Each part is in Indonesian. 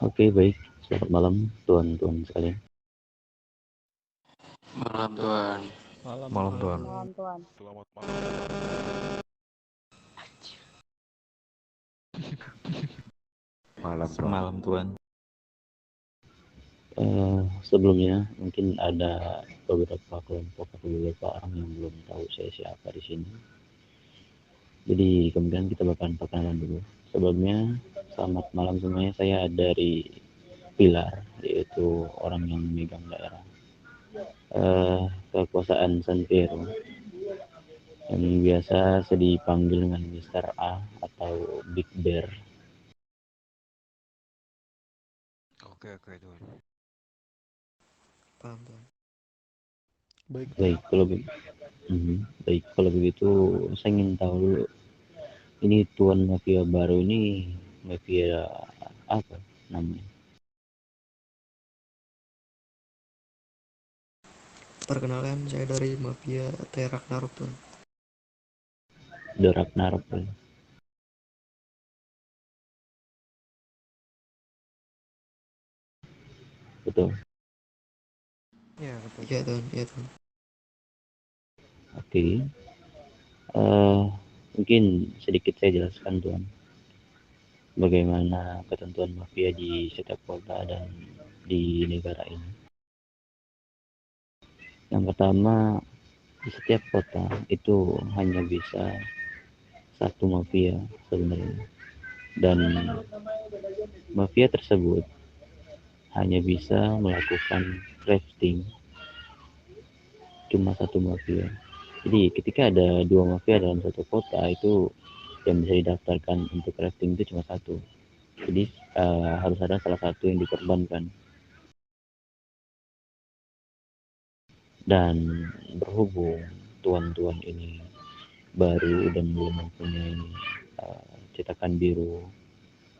Oke, baik. Selamat malam, tuan-tuan sekalian. Malam Tuan. Malam Tuan. Malam Tuan. Selamat malam. Malam Tuan. Malam Tuan. Sebelumnya mungkin ada beberapa kelompok atau beberapa orang yang belum tahu saya siapa di sini. Jadi kemudian kita bakalan perkenalan dulu. Sebelumnya, selamat malam semuanya. Saya dari Pilar, yaitu orang yang memegang daerah kekuasaan Santero, yang biasa dipanggil dengan Mister A atau Big Bear. Oke Tuan. Paham Tuan. Baik, kalau begitu saya ingin tahu dulu, ini tuan mafia baru ini mafia apa namanya? Perkenalkan saya dari Mafia Terak Narok Tuan. The Ragnarok ya? Betul. Ya betul. Iya Tuan, iya Tuan. Oke. Mungkin sedikit saya jelaskan tuan, bagaimana ketentuan mafia di setiap kota dan di negara ini. Yang pertama, di setiap kota itu hanya bisa satu mafia sebenarnya, dan mafia tersebut hanya bisa melakukan crafting cuma satu mafia. Jadi ketika ada dua mafia dalam satu kota, itu yang bisa didaftarkan untuk crafting itu cuma satu. Jadi harus ada salah satu yang dikorbankan. Dan berhubung tuan-tuan ini baru dan belum mempunyai cetakan biru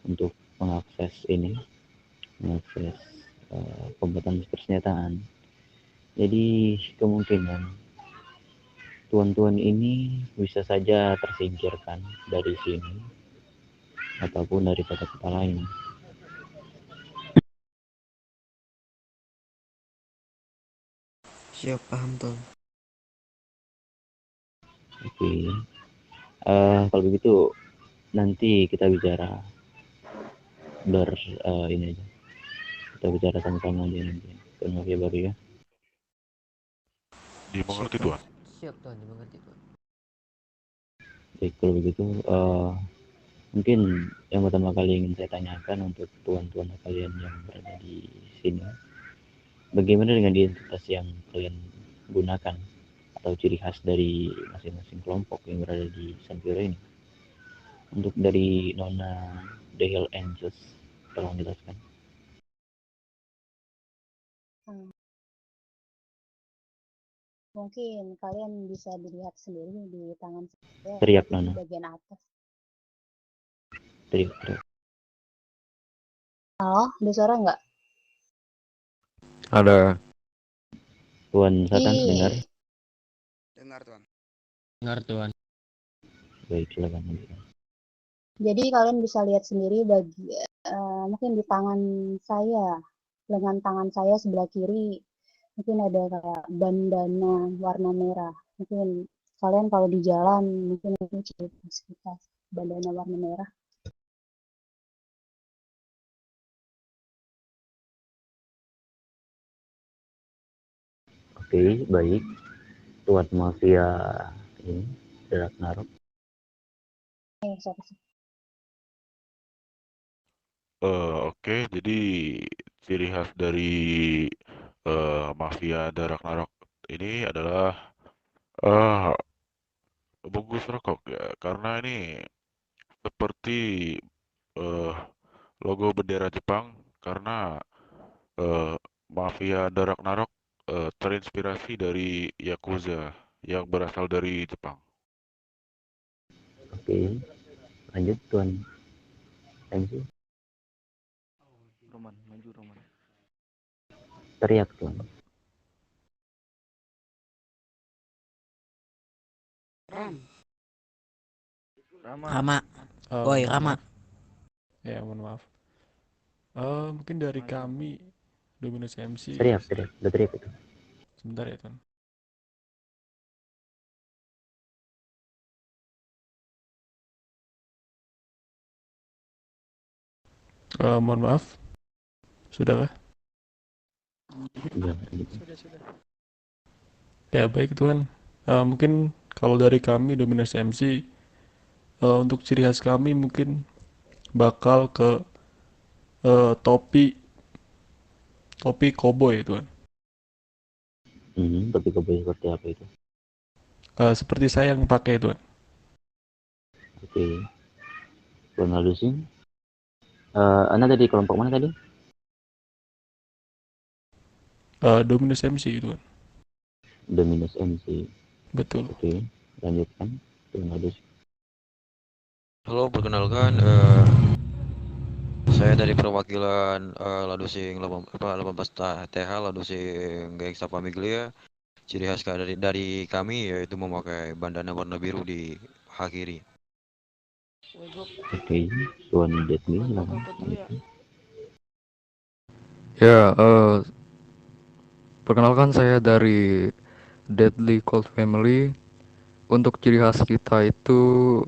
untuk mengakses pembuatan persenjataan, jadi kemungkinan tuan-tuan ini bisa saja tersingkirkan dari sini ataupun dari kota-kota lain. Siap, paham Tuan. Oke. Kalau begitu nanti kita bicara ini aja. Kita bicara sama-sama aja nanti. Tuan mafia baru ya. Dimengerti Siap Tuan. Siap Tuan, dimengerti Tuan. Baik, kalau begitu mungkin yang pertama kali ingin saya tanyakan untuk tuan-tuan kalian yang berada di sini, bagaimana dengan identitas yang kalian gunakan atau ciri khas dari masing-masing kelompok yang berada di Sanpiro ini? Untuk dari Nona The Hill Angels, tolong jelaskan. Hmm, Mungkin kalian bisa dilihat sendiri di tangan saya Teriak di Nona, bagian atas. teriak. Halo, ada suara nggak? Ada. Tuan Satan dengar? Dengar Tuan. Dengar Tuan. Baik, silakan. Jadi kalian bisa lihat sendiri mungkin di tangan saya, lengan tangan saya sebelah kiri, mungkin ada kayak bandana warna merah. Mungkin kalian kalau di jalan mungkin itu ciri khas kita, bandana warna merah. Oke, baik. Tuan mafia ini Ragnarok. Sorry. Oke, jadi ciri khas dari mafia Darak Narok ini adalah eh bungkus rokok ya, karena ini seperti eh logo bendera Jepang, karena eh mafia Darak Narok terinspirasi dari Yakuza yang berasal dari Jepang. Oke, lanjut Tuan MC. Roman, maju Roman. Teriak Tuan. Rama. Rama. Oh, Woi, mohon Rama. maaf. Ya, mohon maaf. Mungkin dari kami Dominus MC. Udah teriak itu. Sebentar ya Tuan. Mohon maaf, sudahkah? Iya, Sudah. Ya baik Tuan. Mungkin kalau dari kami Dominus MC, untuk ciri khas kami mungkin bakal ke topi koboi Tuan. Tapi kebaya seperti apa itu? Seperti saya yang pakai Tuan. Oke. Ronaldo sih. Anda tadi kelompok mana tadi? Dominus MC Tuan. Dominus MC. Betul. Oke, lanjutkan. Ronaldo. Halo, perkenalkan, saya dari perwakilan Ladusing 18 TH Ladusing Gengsa Pamiglia. Ciri khas dari kami yaitu memakai bandana warna biru di hak kiri. Oke, Tuan Jetmi Buka silakan. GoPro dulu ya. Ya, perkenalkan saya dari Deadly Cold Family. Untuk ciri khas kita itu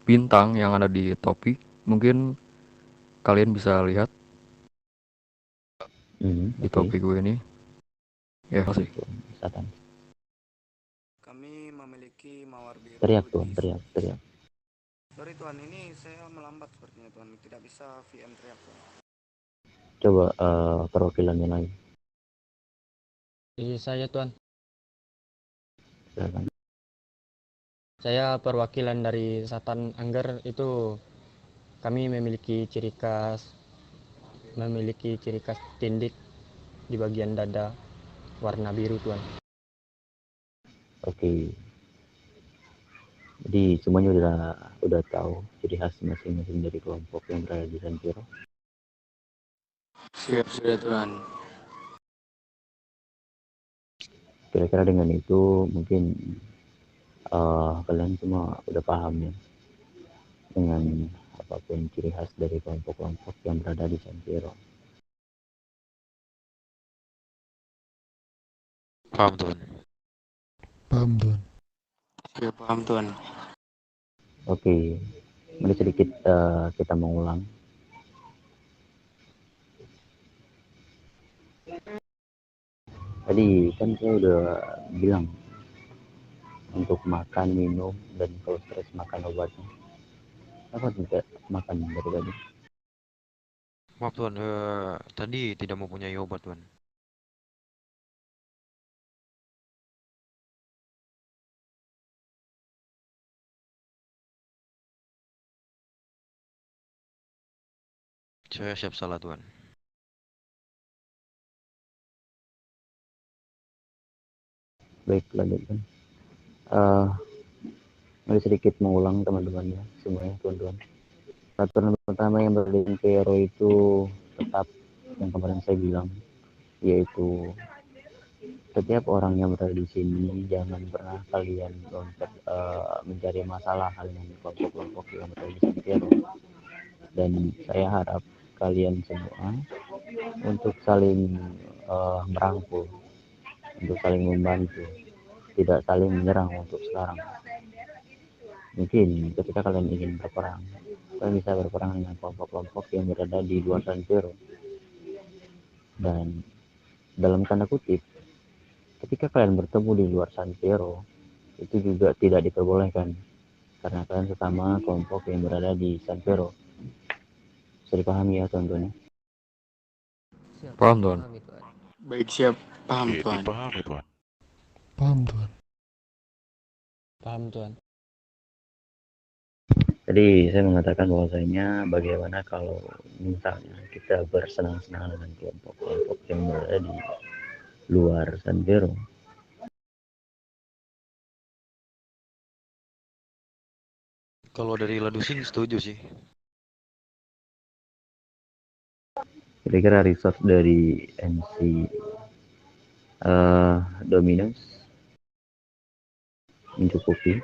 bintang yang ada di topi. Mungkin kalian bisa lihat di Oke. topi gue ini. Ya, Oke, makasih. Tuan Satan. Kami memiliki mawar biru Teriak, Tuan, di... teriak. Sorry Tuan, ini saya melambat sepertinya Tuan. Tidak bisa VM teriak Tuan. Coba perwakilannya lagi. Saya Tuan, Silakan. saya perwakilan dari Satan Angger itu kami memiliki ciri khas tindik di bagian dada warna biru Tuan. Oke. Jadi semuanya udah tahu ciri khas masing-masing dari kelompok yang berada di Santiro. Siap, sudah Tuan. Kira-kira dengan itu mungkin kalian semua udah paham ya dengan apapun ciri khas dari kelompok-kelompok yang berada di Santiro. Paham Tuan? Paham Tuan. Ya, paham Tuan. Oke, mari sedikit kita mengulang. Tadi kan saya udah bilang untuk makan, minum, dan kalau stres makan obatnya. Apa tidak makan dari tadi? Maaf Tuan, tadi tidak mempunyai obat Tuan. Saya siap salah Tuan. Baik, lanjutkan. Mari sedikit mengulang teman-teman ya, semuanya tuan-tuan. Peraturan pertama yang berada di Santero itu tetap yang kemarin saya bilang, yaitu setiap orang yang berada di sini jangan pernah kalian untuk mencari masalah dengan kelompok-kelompok yang berada di Santero. Dan saya harap kalian semua untuk saling merangkul, untuk saling membantu, tidak saling menyerang untuk sekarang. Mungkin ketika kalian ingin berperang, kalian bisa berperang dengan kelompok-kelompok yang berada di luar Santero. Dan dalam tanda kutip, ketika kalian bertemu di luar Santero, itu juga tidak diperbolehkan karena kalian sesama kelompok yang berada di Santero. Bisa dipahami ya teman-teman? Paham Tuan. Baik, siap. Paham Oke, Tuan. dipahami Tuan. Paham Tuan. Paham Tuan. Tadi saya mengatakan bahwasanya bagaimana kalau misalnya kita bersenang-senang dengan kelompok-kelompok yang berada di luar Santero. Kalau dari Ladusing setuju sih. Kira-kira resource dari MC Dominus mencukupi?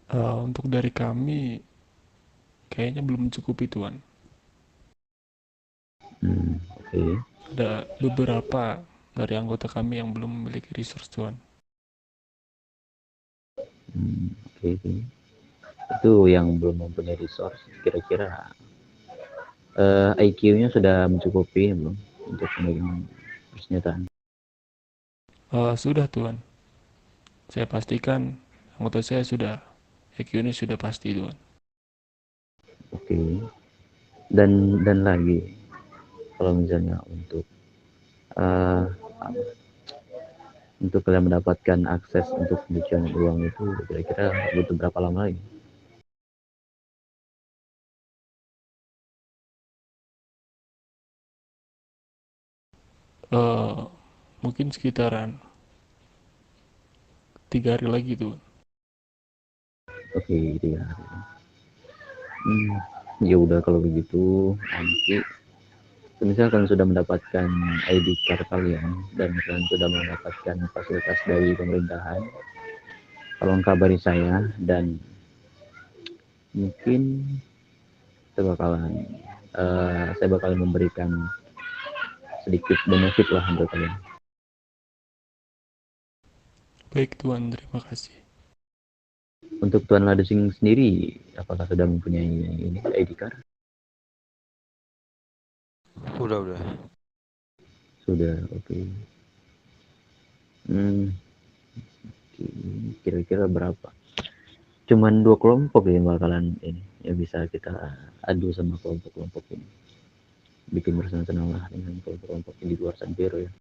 Untuk dari kami kayaknya belum mencukupi Tuan. Oke. Ada beberapa dari anggota kami yang belum memiliki resource Tuan. Oke. Itu yang belum mempunyai resource, kira-kira IQ-nya sudah mencukupi belum untuk memegang persenjataan? Sudah Tuan. Saya pastikan anggota saya sudah IQ-nya sudah pasti Tuan. Oke. Dan lagi, kalau misalnya uh, untuk kalian mendapatkan akses untuk pencucian uang itu kira-kira butuh berapa lama lagi? Mungkin sekitaran 3 hari lagi Tuan. Oke, gitu ya. Ya udah kalau begitu nanti misalnya kalian sudah mendapatkan ID card kalian dan kalian sudah mendapatkan fasilitas dari pemerintahan, tolong kabari saya dan mungkin saya bakalan memberikan sedikit benefit lah untuk kalian. Baik Tuan, terima kasih. Untuk Tuan Ladusing sendiri, apakah sudah mempunyai ini ID card? Udah. Sudah, oke. Kira-kira berapa? Cuman 2 kelompok yang bakalan ini yang bisa kita adu sama kelompok-kelompok ini. Bikin bersenang-senang lah dengan kelompok-kelompok di luar San Pedro ya.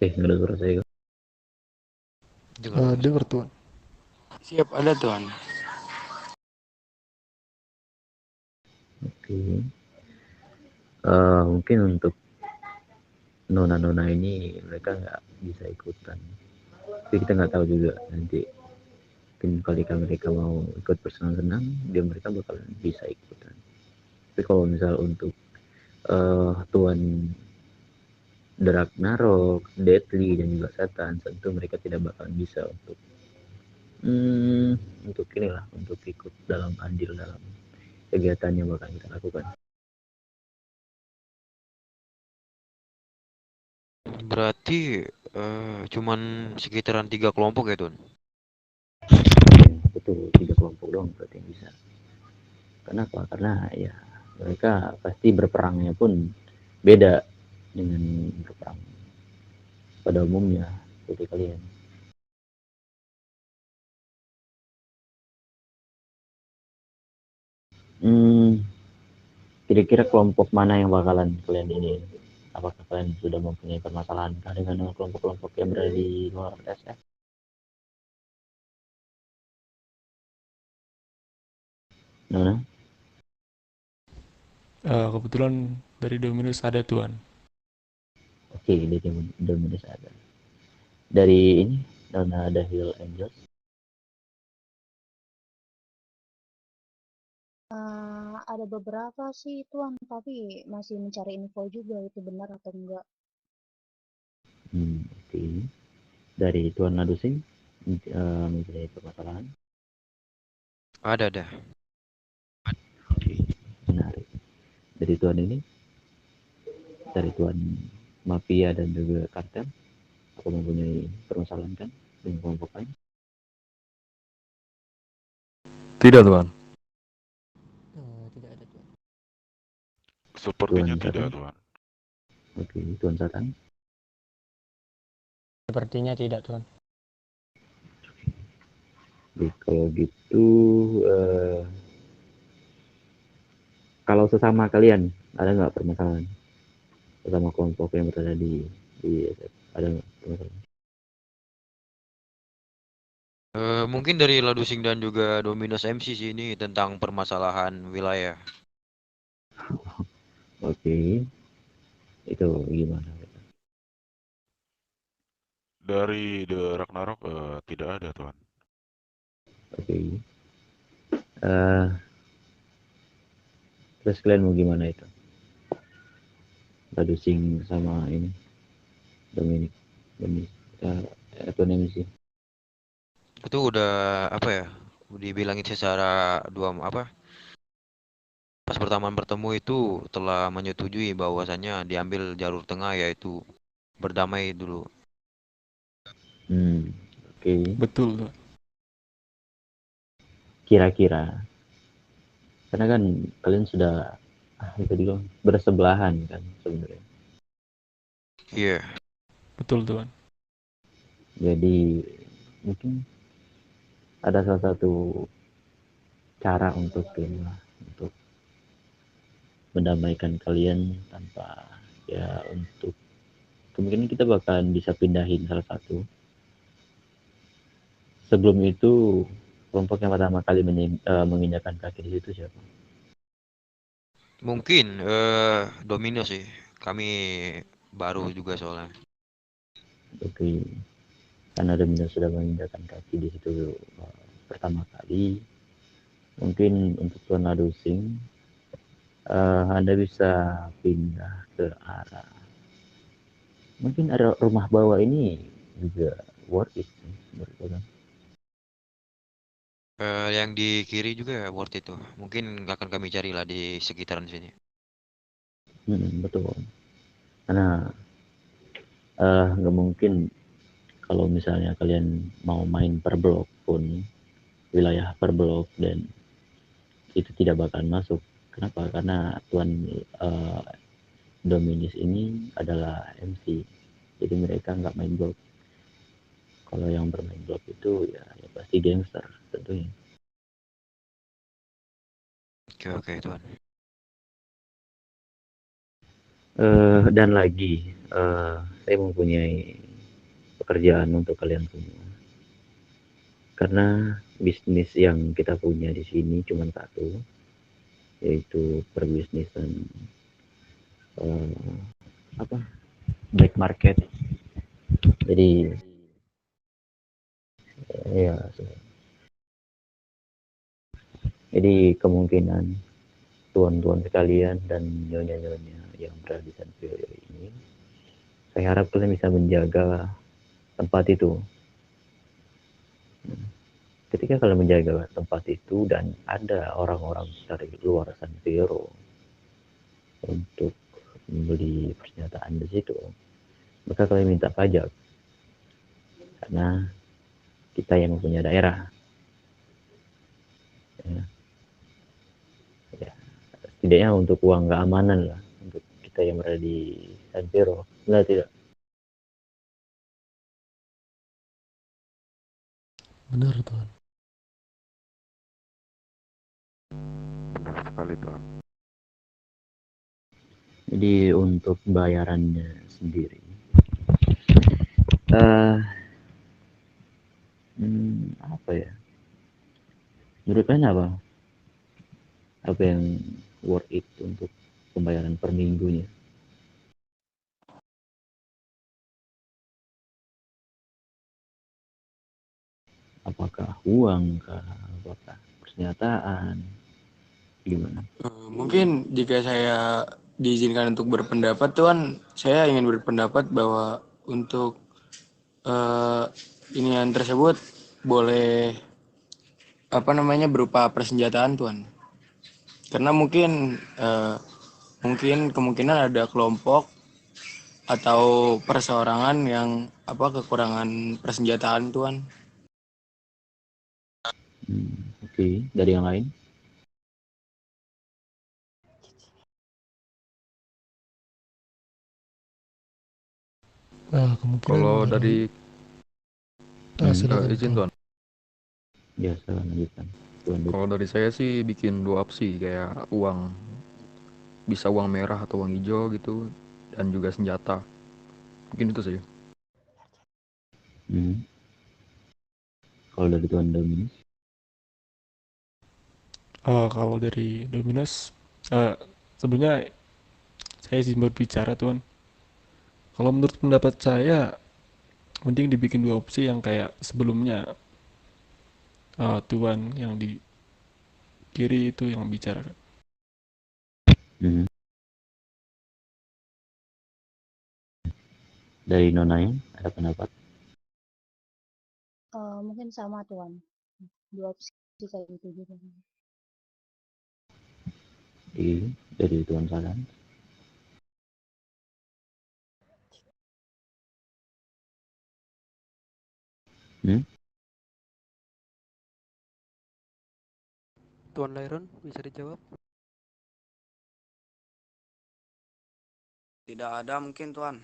Nggak ada suara saya. Dengar Tuan. Siap, ada Tuan. Oke. Mungkin untuk nona-nona ini mereka nggak bisa ikutan. Tapi kita nggak tahu juga nanti. Mungkin kalau mereka mau ikut bersenang-senang, mereka bakal bisa ikutan. Tapi kalau misal untuk Tuan Dragnarok, Deadly dan juga Satan, tentu mereka tidak bakal bisa untuk inilah, untuk ikut dalam andil dalam kegiatan yang bakal kita lakukan. Berarti cuman sekitaran 3 kelompok ya Tuan? Betul, 3 kelompok doang berarti yang bisa. Kenapa? Karena ya mereka pasti berperangnya pun beda dengan berperang pada umumnya seperti kalian. Kira-kira kelompok mana yang bakalan kalian ini? Apakah kalian sudah mempunyai permasalahan dengan kelompok-kelompok yang berada di luar SF? Nona? Kebetulan dari Dominus ada Tuan. Oke, dari Dominus ada. Dari ini, Nona ada Hill Angels. Ada beberapa sih Tuan, tapi masih mencari info juga itu benar atau enggak. Oke. Dari Tuan Ladusing, mempunyai permasalahan? Ada. Oke, menarik. Dari Tuan ini, dari Tuan Mafia dan juga Kartel, aku mempunyai permasalahan kan dengan kelompok lain? Tidak Tuan. Tidak ada Tuan. Sepertinya Tuan tidak, Satan? Tuan. Oke, Tuan Satan? Sepertinya tidak Tuan. Oke, kalau gitu, kalau sesama kalian, ada nggak permasalahan? Sesama kelompok yang berada di SF, ada nggak permasalahan? Mungkin dari Ladusing dan juga Dominus MC sih ini tentang permasalahan wilayah. Oke, itu gimana? Dari The Ragnarok tidak ada, Tuan. Oke. Terus kalian mau gimana itu? Ladusing sama ini, Dominic. Tuan MC. Itu udah apa ya? Dibilangin secara pas pertama bertemu itu telah menyetujui bahwasannya diambil jalur tengah yaitu berdamai dulu. Oke. Betul, Tuan. Kira-kira. Karena kan kalian sudah itu dulu bersebelahan kan sebenarnya. Iya. Betul, Tuan. Jadi mungkin ada salah satu cara untuk mendamaikan kalian tanpa ya untuk kemungkinan kita bakalan bisa pindahin salah satu. Sebelum itu kelompok yang pertama kali menginjakan kaki di situ siapa? Mungkin Domino sih. Kami baru juga soalnya. Oke. Karena Domino sudah menginjakan kaki di situ pertama kali. Mungkin untuk Tuan Ladusing Anda bisa pindah ke arah mungkin ada rumah bawah ini juga worth it menurut Tuan. Yang di kiri juga worth it tuh. Mungkin akan kami cari lah di sekitaran sini. Betul. Karena nggak mungkin kalau misalnya kalian mau main per blok pun wilayah per blok dan itu tidak bakalan masuk. Kenapa? Karena Tuan Dominis ini adalah MC. Jadi mereka nggak main blok. Kalau yang bermain blok itu ya pasti gangster tentunya. Oke, Tuan. Dan lagi saya mempunyai pekerjaan untuk kalian semua. Karena bisnis yang kita punya di sini cuma satu, yaitu perbisnisan black market. Jadi ya, jadi kemungkinan tuan-tuan sekalian dan nyonya-nyonya yang berada di San Vio ini, saya harap kalian bisa menjaga tempat itu. Ketika kalian menjaga tempat itu dan ada orang-orang dari luar San Viro untuk membeli persenjataan di situ, maka kalian minta pajak karena kita yang mempunyai daerah. Ya, setidaknya untuk uang keamanan lah untuk kita yang berada di San Viro. Enggak, tidak. Benar, Tuan. Benar sekali Tuan. Jadi untuk bayarannya sendiri, apa ya? Menurut kalian apa? Apa yang worth it untuk pembayaran per minggunya? Apakah uang kah? Apakah persenjataan? Gimana? Mungkin jika saya diizinkan untuk berpendapat, Tuan, saya ingin berpendapat bahwa untuk inian tersebut boleh berupa persenjataan, Tuan. Karena mungkin kemungkinan ada kelompok atau perseorangan yang kekurangan persenjataan, Tuan. Oke. Dari yang lain? Kemungkinan Kalau dari silakan, izin Tuan. Ya, saya lanjutkan. Kalau dari saya sih bikin 2 opsi kayak uang, bisa uang merah atau uang hijau gitu, dan juga senjata. Mungkin itu saja. Kalau dari Tuan Dominus? Kalau dari Dominus, sebenarnya saya izin berbicara, Tuan. Kalau menurut pendapat saya, mending dibikin 2 opsi yang kayak sebelumnya. Tuan yang di kiri itu yang bicara. Dari Nonain ada pendapat? Mungkin sama Tuan. 2 opsi kayak gitu juga. Dari Tuan Saran. Tuan Lyron bisa dijawab? Tidak ada mungkin Tuan.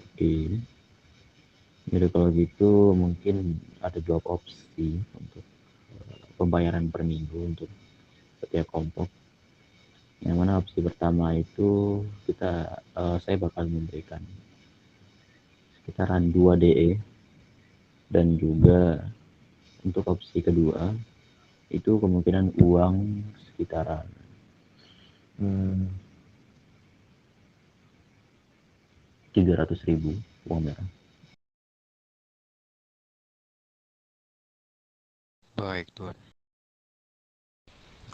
Jadi kalau gitu mungkin ada 2 opsi untuk pembayaran per minggu untuk setiap kelompok. Yang mana opsi pertama itu saya bakal memberikan sekitaran 2 DE, dan juga untuk opsi kedua itu kemungkinan uang sekitaran 300.000 uang merah. Baik, Tuan.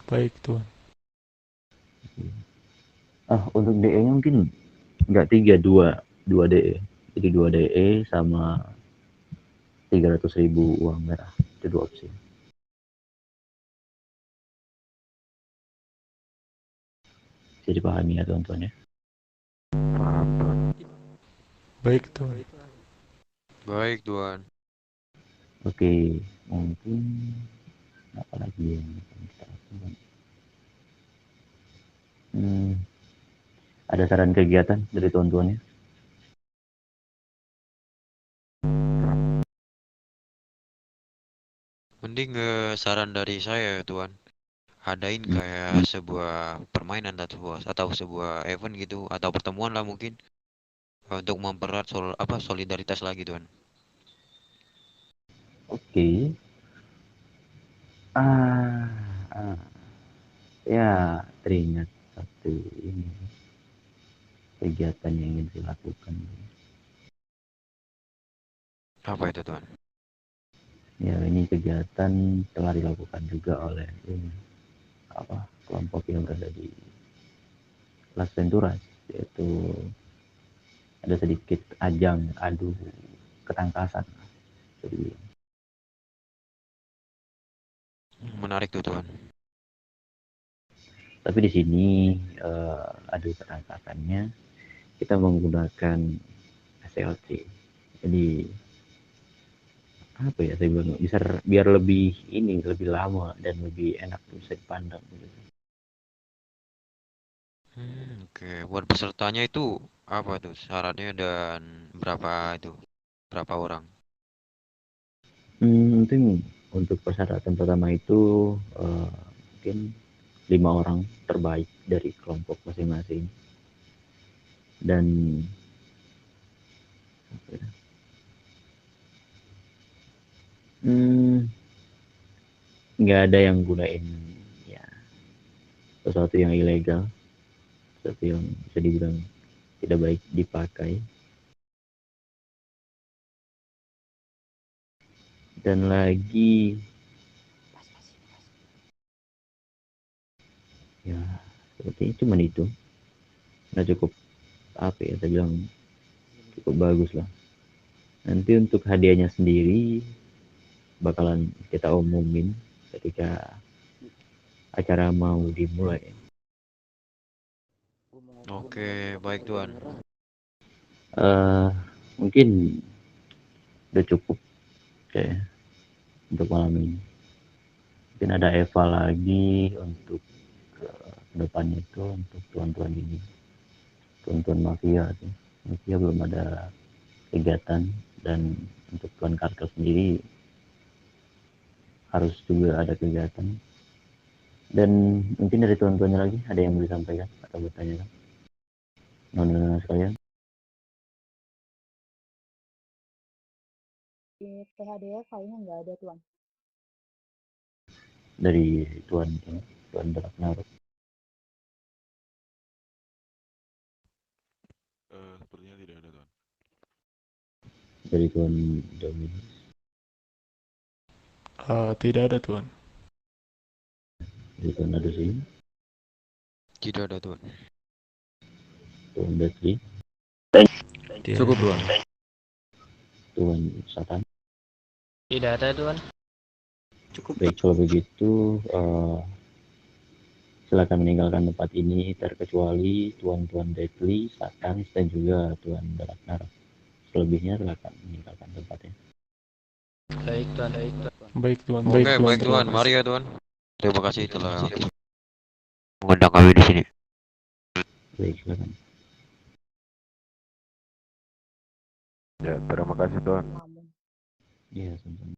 Baik, Tuan. Untuk DE-nya mungkin nggak 3, 2 DE. Jadi 2 DE sama 300.000 uang merah. Itu 2 opsi. Bisa dipahami ya teman-teman ya? Baik, Tuan. Baik, Tuan. Oke, mungkin apa lagi yang kita lakukan? Ada saran kegiatan dari teman-temannya? Mending saran dari saya, Tuan. Adain kayak sebuah permainan atau sebuah event gitu, atau pertemuan lah mungkin, untuk mempererat solidaritas lagi, Tuan. Oke. Ya, teringat satu ini kegiatan yang ingin dilakukan. Apa itu, Tuan? Ya, ini kegiatan telah dilakukan juga oleh kelompok yang berada di Las Venturas, yaitu ada sedikit ajang adu ketangkasan. Jadi Menarik tuh, Tuan. tapi di sini adu ketangkasannya kita menggunakan SLC. Jadi apa ya, saya bilang bisa biar lebih lama dan lebih enak bisa dipandang gitu. Oke. Buat pesertanya itu apa tuh syaratnya dan berapa orang? Mungkin untuk persyaratan pertama itu mungkin 5 orang terbaik dari kelompok masing-masing, dan nggak ada yang gunain ya sesuatu yang ilegal, sesuatu yang bisa dibilang tidak baik dipakai. Dan lagi ya sepertinya cuma itu, nggak cukup saya bilang cukup bagus lah. Nanti untuk hadiahnya sendiri bakalan kita umumin ketika acara mau dimulai. Oke, baik, Tuan. Mungkin udah cukup untuk malam ini. Mungkin ada Eva lagi untuk depannya itu untuk tuan-tuan ini, tuan-tuan mafia sih. Mafia belum ada kegiatan, dan untuk tuan kartel sendiri harus juga ada kegiatan. Dan mungkin dari tuan-tuannya lagi ada yang mau disampaikan atau bertanya kan? Nona sekalian. Di THDF kayaknya nggak ada Tuan. Dari tuan Draknarok. Sepertinya tidak ada, Tuan. Dari tuan Dominus. Tidak ada, Tuan. Dari tuan Adusi. Tidak ada, Tuan. Tuan Betri. Cukup, Tuan. Tuan Satan. Tidak ada Tuan. Cukup. Baik, kalau begitu silakan meninggalkan tempat ini terkecuali Tuan-Tuan Deadly, Satanis, dan juga Tuan Ragnar. Selebihnya silakan meninggalkan tempatnya. Baik Tuan, baik Tuan. Baik Tuan, Oke, baik Tuan. Mari ya Tuan. Terima kasih telah mengundang kami di sini. Baik, silakan. Ya, terima kasih Tuan. Kamu. Iya, sama-sama.